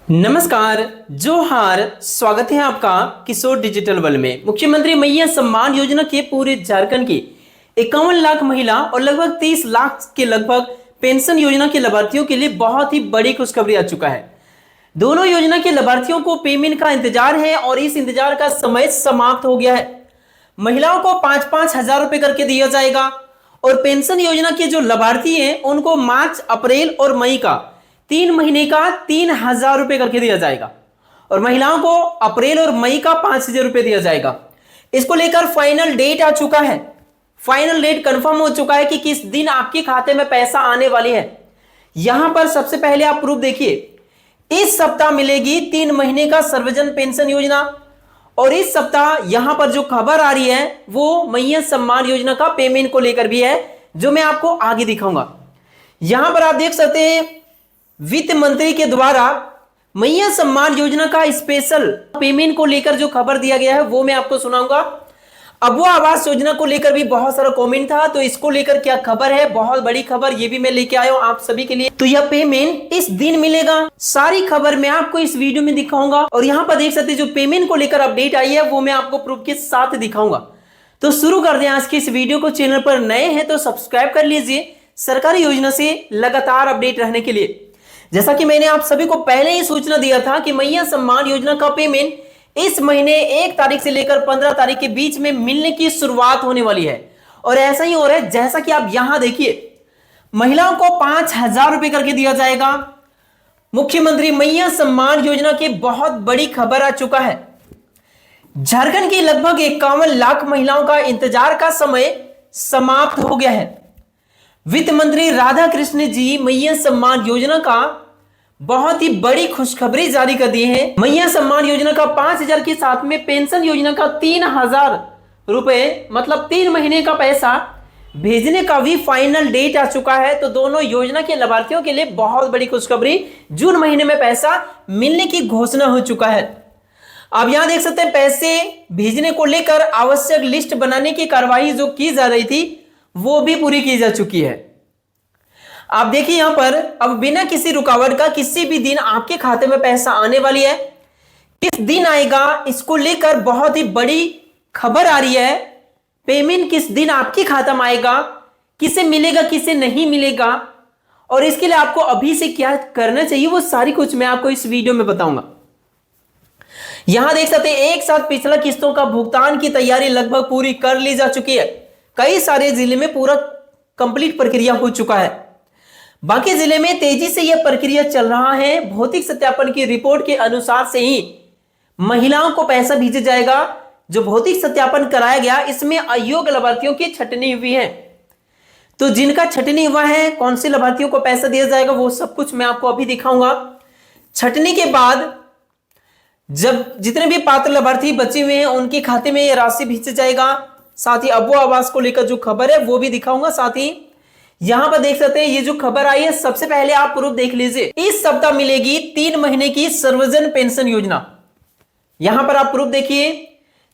नमस्कार, जोहार। स्वागत है आपका किशोर डिजिटल वर्ल्ड में। मुख्यमंत्री मैया सम्मान योजना के पूरे झारखंड की 51 लाख महिला और लगभग 30 लाख के लगभग पेंशन योजना के लाभार्थियों के लिए बहुत ही बड़ी खुशखबरी आ चुका है। दोनों योजना के लाभार्थियों को पेमेंट का इंतजार है और इस इंतजार का समय समाप्त हो गया है। महिलाओं को 5-5 हजार रुपए करके दिया जाएगा और पेंशन योजना के जो लाभार्थी हैं उनको मार्च, अप्रैल और मई का 3 महीने का 3,000 रुपए करके दिया जाएगा और महिलाओं को अप्रैल और मई का 5,000 रुपए दिया जाएगा। इसको लेकर फाइनल डेट आ चुका है। फाइनल डेट कंफर्म हो चुका है कि किस दिन आपके खाते में पैसा आने वाली है। यहां पर सबसे पहले आप प्रूफ देखिए। इस सप्ताह मिलेगी 3 महीने का सर्वजन पेंशन योजना और इस सप्ताह यहां पर जो खबर आ रही है वो मैया सम्मान योजना का पेमेंट को लेकर भी है, जो मैं आपको आगे दिखाऊंगा। यहां पर आप देख सकते हैं वित्त मंत्री के द्वारा मैया सम्मान योजना का स्पेशल पेमेंट को लेकर जो खबर दिया गया है वो मैं आपको सुनाऊंगा। अबुआ आवास योजना को लेकर भी बहुत सारा कमेंट था, तो इसको लेकर क्या खबर है, बहुत बड़ी खबर ये भी मैं लेके आया हूं आप सभी के लिए। तो यह पेमेंट इस दिन मिलेगा, सारी खबर मैं आपको इस वीडियो में दिखाऊंगा और यहां पर देख सकते हैं जो पेमेंट को लेकर अपडेट आई है वो मैं आपको प्रूफ के साथ दिखाऊंगा। तो शुरू कर दें आज की इस वीडियो को। चैनल पर नए हैं तो सब्सक्राइब कर लीजिए सरकारी योजना से लगातार अपडेट रहने के लिए। जैसा कि मैंने आप सभी को पहले ही सूचना दिया था कि मैया सम्मान योजना का पेमेंट इस महीने 1 तारीख से लेकर 15 तारीख के बीच में मिलने की शुरुआत होने वाली है और ऐसा ही हो रहा है। जैसा कि आप यहां देखिए, महिलाओं को 5,000 रुपए करके दिया जाएगा। मुख्यमंत्री मैया सम्मान योजना की बहुत बड़ी खबर आ चुका है। झारखंड की लगभग 51 लाख महिलाओं का इंतजार का समय समाप्त हो गया है। वित्त मंत्री राधा कृष्ण जी मैया सम्मान योजना का बहुत ही बड़ी खुशखबरी जारी कर दी है। मैया सम्मान योजना का 5,000 के साथ में पेंशन योजना का 3,000 रुपए मतलब 3 महीने का पैसा भेजने का भी फाइनल डेट आ चुका है। तो दोनों योजना के लाभार्थियों के लिए बहुत बड़ी खुशखबरी, जून महीने में पैसा मिलने की घोषणा हो चुका है। आप यहां देख सकते हैं पैसे भेजने को लेकर आवश्यक लिस्ट बनाने की कार्रवाई जो की जा रही थी वो भी पूरी की जा चुकी है। आप देखिए यहां पर अब बिना किसी रुकावट का किसी भी दिन आपके खाते में पैसा आने वाली है। किस दिन आएगा इसको लेकर बहुत ही बड़ी खबर आ रही है। पेमेंट किस दिन आपके खाता में आएगा, किसे मिलेगा किसे नहीं मिलेगा और इसके लिए आपको अभी से क्या करना चाहिए वो सारी कुछ मैं आपको इस वीडियो में बताऊंगा। यहां देख सकते हैं एक साथ पिछला किस्तों का भुगतान की तैयारी लगभग पूरी कर ली जा चुकी है। कई सारे जिले में पूरा कंप्लीट प्रक्रिया हो चुका है। बाकी जिले में तेजी से यह प्रक्रिया चल रहा है। भौतिक सत्यापन की रिपोर्ट के अनुसार से ही महिलाओं को पैसा भेजा जाएगा। जो भौतिक सत्यापन कराया गया इसमें अयोग्य लाभार्थियों की छटनी हुई है। तो जिनका छटनी हुआ है, कौन से लाभार्थियों को पैसा दिया जाएगा वो सब कुछ मैं आपको अभी दिखाऊंगा। छटनी के बाद जब जितने भी पात्र लाभार्थी बचे हुए हैं उनके खाते में यह राशि भेजा जाएगा। साथ ही अबुआ आवास को लेकर जो खबर है वो भी दिखाऊंगा। साथ ही यहां पर देख सकते हैं ये जो खबर आई है, सबसे पहले आप प्रूफ देख लीजिए। इस सप्ताह मिलेगी 3 महीने की सर्वजन पेंशन योजना। यहां पर आप प्रूफ देखिए।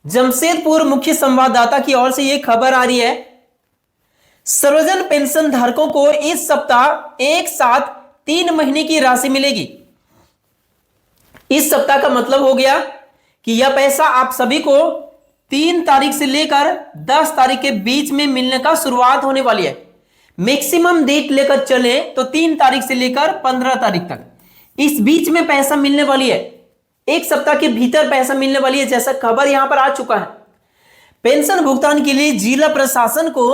जमशेदपुर मुख्य संवाददाता की ओर से यह खबर आ रही है। सर्वजन पेंशन धारकों को इस सप्ताह एक साथ 3 महीने की राशि मिलेगी। इस सप्ताह का मतलब हो गया कि यह पैसा आप सभी को 3 तारीख से लेकर 10 तारीख के बीच में मिलने का शुरुआत होने वाली है। मैक्सिमम डेट लेकर चले तो 3 तारीख से लेकर 15 तारीख तक इस बीच में पैसा मिलने वाली है। एक सप्ताह के भीतर पैसा मिलने वाली है, जैसा खबर यहां पर आ चुका है। पेंशन भुगतान के लिए जिला प्रशासन को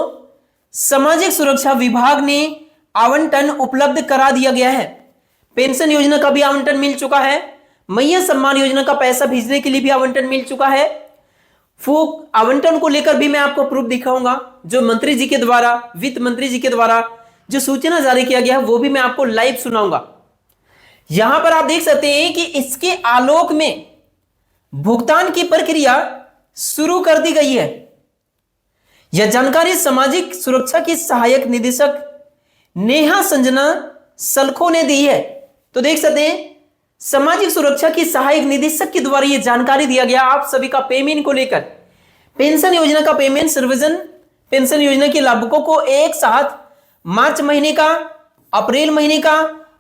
सामाजिक सुरक्षा विभाग ने आवंटन उपलब्ध करा दिया गया है। पेंशन योजना का भी आवंटन मिल चुका है। मैया सम्मान योजना का पैसा भेजने के लिए भी आवंटन मिल चुका है। आवंटन को लेकर भी मैं आपको प्रूफ दिखाऊंगा। जो मंत्री जी के द्वारा, वित्त मंत्री जी के द्वारा जो सूचना जारी किया गया है वो भी मैं आपको लाइव सुनाऊंगा। यहां पर आप देख सकते हैं कि इसके आलोक में भुगतान की प्रक्रिया शुरू कर दी गई है। यह जानकारी सामाजिक सुरक्षा की सहायक निदेशक नेहा संजना सलखो ने दी है। तो देख सकते हैं सामाजिक सुरक्षा की सहायक निदेशक के द्वारा यह जानकारी दिया गया आप सभी का पेमेंट को लेकर। पेंशन योजना का पेमेंट सर्वजन पेंशन योजना के लाभुकों को एक साथ मार्च महीने का, अप्रैल महीने का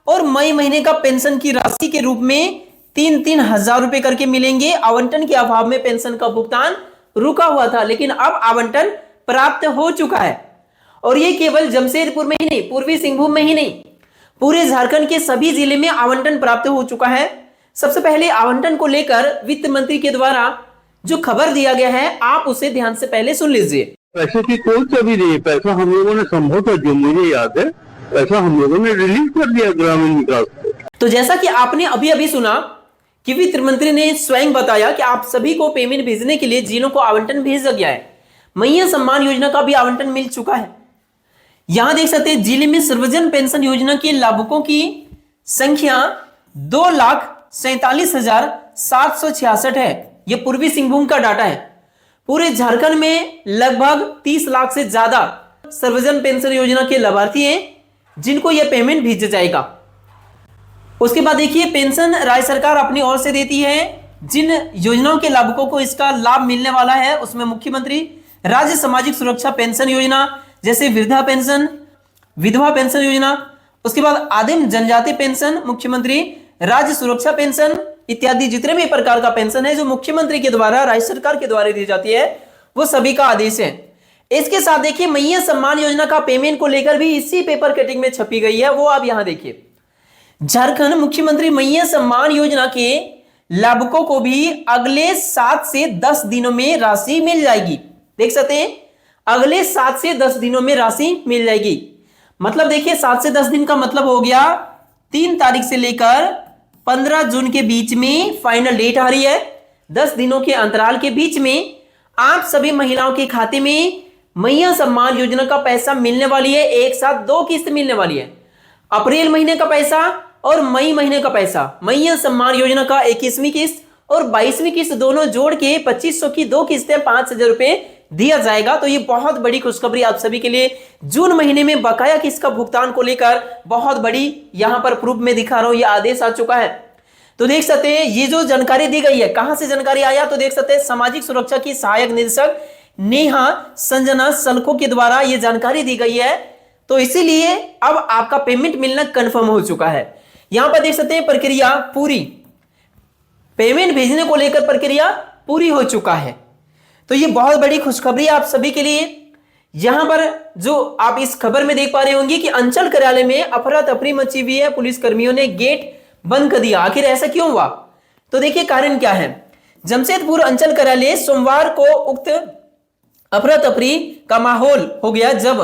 और मई महीने का पेंशन की राशि के रूप में तीन हजार रुपए करके मिलेंगे। आवंटन के अभाव में पेंशन का भुगतान रुका हुआ था, लेकिन अब आवंटन प्राप्त हो चुका है। और ये केवल जमशेदपुर में ही नहीं, पूर्वी सिंहभूम में ही नहीं, पूरे झारखंड के सभी जिले में आवंटन प्राप्त हो चुका है। सबसे पहले आवंटन को लेकर वित्त मंत्री के द्वारा जो खबर दिया गया है, आप उसे ध्यान से पहले सुन लीजिए। पैसे की कोई कमी नहीं है। पैसा हम लोगों ने संभवतः, जो मुझे याद है, पैसा हम लोगों ने रिलीज कर दिया ग्रामीण विकास को। तो जैसा कि आपने अभी अभी सुना कि वित्त मंत्री ने स्वयं बताया कि आप सभी को पेमेंट भेजने के लिए जिलों को आवंटन भेजा गया है। मैया सम्मान योजना का भी आवंटन मिल चुका है। यहां देख सकते हैं जिले में सर्वजन पेंशन योजना के लाभुकों की संख्या 2,47,766 है। यह पूर्वी सिंहभूम का डाटा है। पूरे झारखंड में लगभग 30 लाख से ज्यादा सर्वजन पेंशन योजना के लाभार्थी हैं जिनको यह पेमेंट भेजा जाएगा। उसके बाद देखिए, पेंशन राज्य सरकार अपनी ओर से देती है। जिन योजनाओं के लाभुकों को इसका लाभ मिलने वाला है उसमें मुख्यमंत्री राज्य सामाजिक सुरक्षा पेंशन योजना, जैसे वृद्धा पेंशन, विधवा पेंशन योजना, उसके बाद आदिम जनजाति पेंशन, मुख्यमंत्री राज्य सुरक्षा पेंशन इत्यादि जितने भी प्रकार का पेंशन है जो मुख्यमंत्री के द्वारा, राज्य सरकार के द्वारा दी जाती है, वो सभी का आदेश है। इसके साथ देखिए, मैया सम्मान योजना का पेमेंट को लेकर भी इसी पेपर कटिंग में छपी गई है, वो आप यहां देखिए। झारखंड मुख्यमंत्री मैया सम्मान योजना के लाभुकों को भी अगले 7 से 10 दिनों में राशि मिल जाएगी। देख सकते हैं, अगले 7 से 10 दिनों में राशि मिल जाएगी। मतलब देखिए, 7 से 10 दिन का मतलब हो गया 3 तारीख से लेकर 15 जून के बीच में फाइनल डेट आ रही है। 10 दिनों के अंतराल के बीच में आप सभी महिलाओं के खाते में मैया सम्मान योजना का पैसा मिलने वाली है। एक साथ 2 किस्त मिलने वाली है, अप्रैल महीने का पैसा और मई महीने का पैसा। मैया सम्मान योजना का 21वीं किस्त और 22वीं किस्त दोनों जोड़ के 2500 की 2 किस्तें 5,000 रुपए दिया जाएगा। तो ये बहुत बड़ी खुशखबरी आप सभी के लिए। जून महीने में बकाया किस्त का भुगतान को लेकर बहुत बड़ी यहां पर प्रूफ में दिखा रहा हूं, ये आदेश आ चुका है। तो देख सकते हैं ये जो जानकारी दी गई है, कहां से जानकारी आया, तो देख सकते हैं सामाजिक सुरक्षा की सहायक निदेशक नेहा संजना सलखो के द्वारा ये जानकारी दी गई है। तो इसीलिए अब आपका पेमेंट मिलना कंफर्म हो चुका है। यहां पर देख सकते हैं प्रक्रिया पूरी, पेमेंट भेजने को लेकर प्रक्रिया पूरी हो चुका है। तो ये बहुत बड़ी खुशखबरी आप सभी के लिए। यहां पर जो आप इस खबर में देख पा रहे होंगे कि अंचल कार्यालय में अफरा तफरी मची हुई है, पुलिस कर्मियों ने गेट बंद कर दिया। आखिर ऐसा क्यों हुआ, तो देखिए कारण क्या है। जमशेदपुर अंचल कार्यालय सोमवार को उक्त अफरा तफरी का माहौल हो गया जब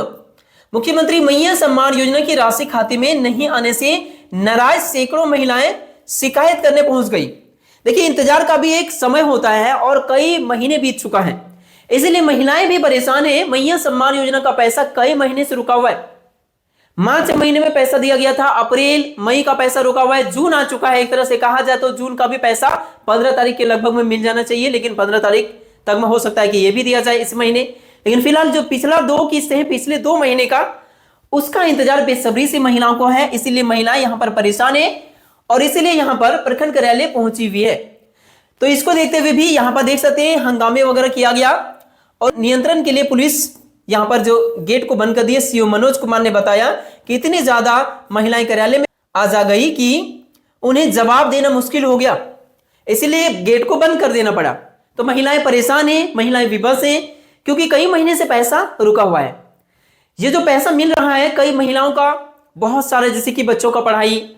मुख्यमंत्री मैया सम्मान योजना की राशि खाते में नहीं आने से नाराज सैकड़ों महिलाएं शिकायत करने पहुंच गई। देखिए, इंतजार का भी एक समय होता है और कई महीने बीत चुका है, इसलिए महिलाएं भी परेशान है। मैया सम्मान योजना का पैसा कई महीने से रुका हुआ है। मार्च महीने में पैसा दिया गया था, अप्रैल मई का पैसा रुका हुआ है, जून आ चुका है। एक तरह से कहा जाए तो जून का भी पैसा 15 तारीख के लगभग में मिल जाना चाहिए, लेकिन 15 तारीख तक में हो सकता है कि यह भी दिया जाए इस महीने। लेकिन फिलहाल जो पिछला 2 किस्त है, पिछले 2 महीने का, उसका इंतजार बेसब्री से महिलाओं को है। इसीलिए महिलाएं यहां पर परेशान है और इसीलिए यहां पर प्रखंड कार्यालय पहुंची हुई है। तो इसको देखते हुए भी यहां पर देख सकते हैं हंगामे वगैरह किया गया और नियंत्रण के लिए पुलिस यहां पर जो गेट को बंद कर दिया। सीओ मनोज कुमार ने बताया कि इतनी ज्यादा महिलाएं कार्यालय में आ जा गई कि उन्हें जवाब देना मुश्किल हो गया, इसलिए गेट को बंद कर देना पड़ा। तो महिलाएं परेशान है, महिलाएं विवश है, क्योंकि कई महीने से पैसा रुका हुआ है। ये जो पैसा मिल रहा है कई महिलाओं का बहुत सारे, जैसे कि बच्चों का पढ़ाई,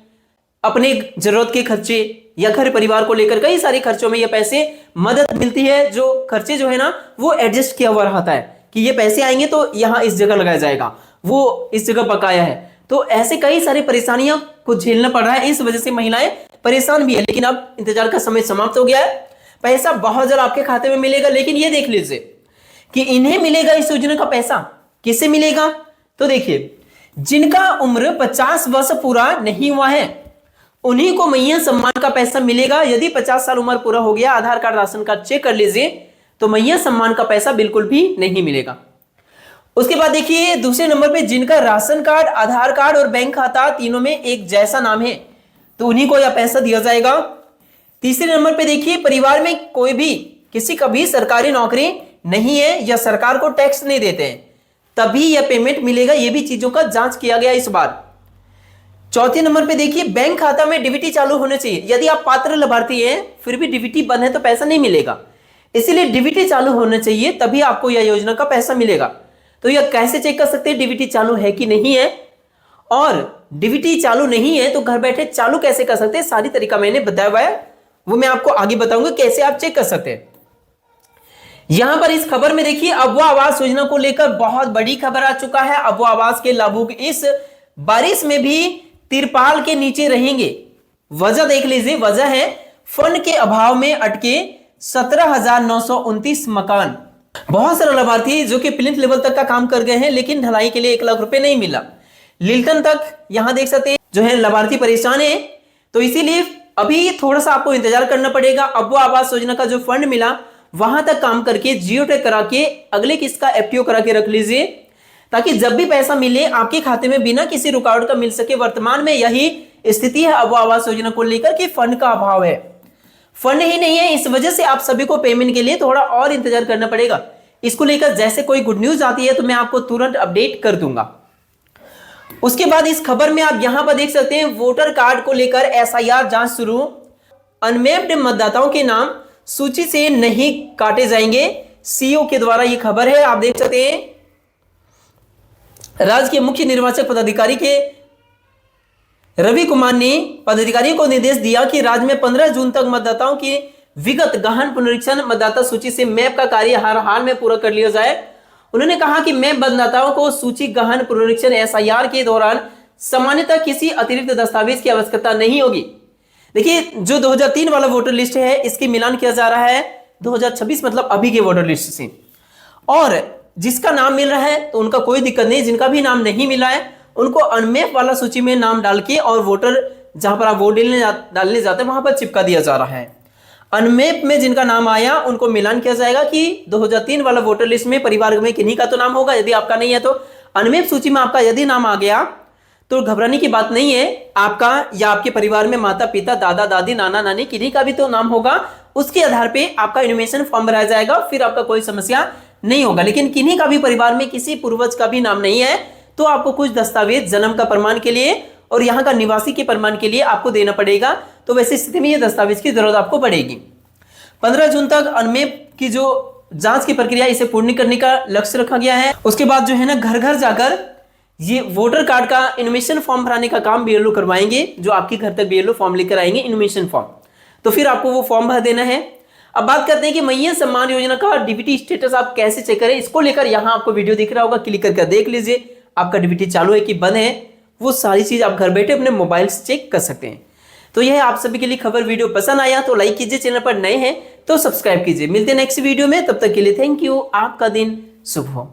अपने जरूरत के खर्चे या घर परिवार को लेकर कई सारे खर्चों में ये पैसे मदद मिलती है। जो खर्चे जो है ना वो एडजस्ट किया हुआ रहता है कि ये पैसे आएंगे तो यहाँ इस जगह लगाया जाएगा, वो इस जगह बकाया है। तो ऐसे कई सारी परेशानियां को झेलना पड़ रहा है, इस वजह से महिलाएं परेशान भी है। लेकिन अब इंतजार का समय समाप्त हो गया है, पैसा बहुत जल्द आपके खाते में मिलेगा। लेकिन ये देख लीजिए कि इन्हें मिलेगा इस योजना का पैसा, किससे मिलेगा, तो देखिए जिनका उम्र 50 वर्ष पूरा नहीं हुआ है उन्हीं को मैया सम्मान का पैसा मिलेगा। यदि 50 साल उम्र पूरा हो गया, आधार कार्ड राशन कार्ड चेक कर लीजिए, तो मैया सम्मान का पैसा बिल्कुल भी नहीं मिलेगा। उसके बाद देखिए दूसरे नंबर पे जिनका राशन कार्ड, आधार कार्ड और बैंक खाता तीनों में एक जैसा नाम है, तो उन्हीं को यह पैसा दिया जाएगा। तीसरे नंबर पे देखिए परिवार में कोई भी किसी का भी सरकारी नौकरी नहीं है या सरकार को टैक्स नहीं देते हैं, तभी यह पेमेंट मिलेगा। यह भी चीजों का जांच किया गया इस बार। चौथे नंबर पे देखिए, बैंक खाता में डीबीटी चालू होने चाहिए। यदि आप पात्र लाभार्थी हैं फिर भी डीबीटी बंद है तो पैसा नहीं मिलेगा, इसीलिए डीबीटी चालू होना चाहिए, तभी आपको यह योजना का पैसा मिलेगा। तो यह कैसे चेक कर सकते हैं डीबीटी चालू है कि नहीं है, और डीबीटी चालू नहीं है तो घर बैठे चालू कैसे कर सकते हैं, सारी तरीका मैंने बताया हुआ है, वो मैं आपको आगे बताऊंगा कैसे आप चेक कर सकते हैं। यहां पर इस खबर में देखिए, अबुआ आवास योजना को लेकर बहुत बड़ी खबर आ चुका है। अबुआ आवास के लाभुक इस बारिश में भी तिरपाल के नीचे रहेंगे। वजह देख लीजिए, वजह है फंड के अभाव में अटके 17,929 मकान। बहुत सारे लाभार्थी जो कि प्लिंथ लेवल तक का काम कर गए हैं लेकिन ढलाई के लिए 1 लाख रुपए नहीं मिला। लिल्टन तक यहां देख सकते हैं जो है लाभार्थी परेशान है, तो इसीलिए अभी थोड़ा सा आपको इंतजार करना पड़ेगा। अबुआ आवास योजना का जो फंड मिला वहां तक काम करके जियो टैग करा के अगले किस्त का एफटीओ करा के रख लीजिए, ताकि जब भी पैसा मिले आपके खाते में बिना किसी रुकावट का मिल सके। वर्तमान में यही स्थिति है अबुआ आवास योजना को लेकर कि फंड का अभाव है, फंड ही नहीं है, इस वजह से आप सभी को पेमेंट के लिए थोड़ा और इंतजार करना पड़ेगा। इसको लेकर जैसे कोई गुड न्यूज आती है तो मैं आपको तुरंत अपडेट कर दूंगा। उसके बाद इस खबर में आप यहां पर देख सकते हैं, वोटर कार्ड को लेकर एसआईआर जांच शुरू, अनमैप्ड मतदाताओं के नाम सूची से नहीं काटे जाएंगे, सीओ के द्वारा यह खबर है। आप देख सकते हैं राज्य के मुख्य निर्वाचन पदाधिकारी के रवि कुमार ने पदाधिकारियों को निर्देश दिया कि राज्य में 15 जून तक मतदाताओं की विगत गहन पुनरीक्षण मतदाता सूची से मैप का कार्य हर हाल में पूरा कर लिया जाए। उन्होंने कहा कि मैप मतदाताओं को सूची गहन पुनरीक्षण एसआईआर के दौरान सामान्यतः किसी अतिरिक्त दस्तावेज की आवश्यकता नहीं होगी। देखिए, जो 2003 वाला वोटर लिस्ट है इसकी मिलान किया जा रहा है 2026 मतलब अभी के वोटर लिस्ट से, और जिसका नाम मिल रहा है तो उनका कोई दिक्कत नहीं, जिनका भी नाम नहीं मिला है उनको अनमैप वाला सूची में नाम डाल के और वोटर जहां पर आप वोट डालने जाते हैं वहां पर चिपका दिया जा रहा है। अनमैप में जिनका नाम आया उनको मिलान किया जाएगा कि 2003 वाला वोटर लिस्ट में परिवार में किन्हीं का तो नाम होगा, यदि आपका नहीं है तो अनमैप सूची में आपका यदि नाम आ गया तो घबराने की बात नहीं है, आपका या आपके परिवार में माता पिता दादा दादी नाना नानी किन्हीं का भी तो नाम होगा, उसके आधार पे आपका इन्फॉर्मेशन फॉर्म भराया जाएगा, फिर आपका कोई समस्या नहीं होगा। लेकिन किन्हीं का भी परिवार में किसी पूर्वज का भी नाम नहीं है तो आपको कुछ दस्तावेज जन्म का प्रमाण के लिए और यहाँ का निवासी के प्रमाण के लिए आपको देना पड़ेगा। तो वैसे स्थिति में ये दस्तावेज की जरूरत आपको पड़ेगी। 15 जून तक अनमैप की जो जांच की प्रक्रिया इसे पूर्ण करने का लक्ष्य रखा गया है। उसके बाद जो है ना घर घर जाकर ये वोटर कार्ड का इन्फॉर्मेशन फॉर्म भराने का काम बीएलओ करवाएंगे, जो आपके घर तक बीएलओ फॉर्म लेकर आएंगे इन्फॉर्मेशन फॉर्म, तो फिर आपको वो फॉर्म भर देना है। अब बात करते हैं कि मैया सम्मान योजना का डीबीटी स्टेटस आप कैसे चेक करें। इसको लेकर यहाँ आपको वीडियो दिख रहा होगा, क्लिक करके देख लीजिए आपका डीबीटी चालू है कि बंद है, वो सारी चीज आप घर बैठे अपने मोबाइल से चेक कर सकते हैं। तो यह आप सभी के लिए खबर। वीडियो पसंद आया तो लाइक कीजिए, चैनल पर नए हैं तो सब्सक्राइब कीजिए। मिलते हैं नेक्स्ट वीडियो में, तब तक के लिए थैंक यू। आपका दिन शुभ हो।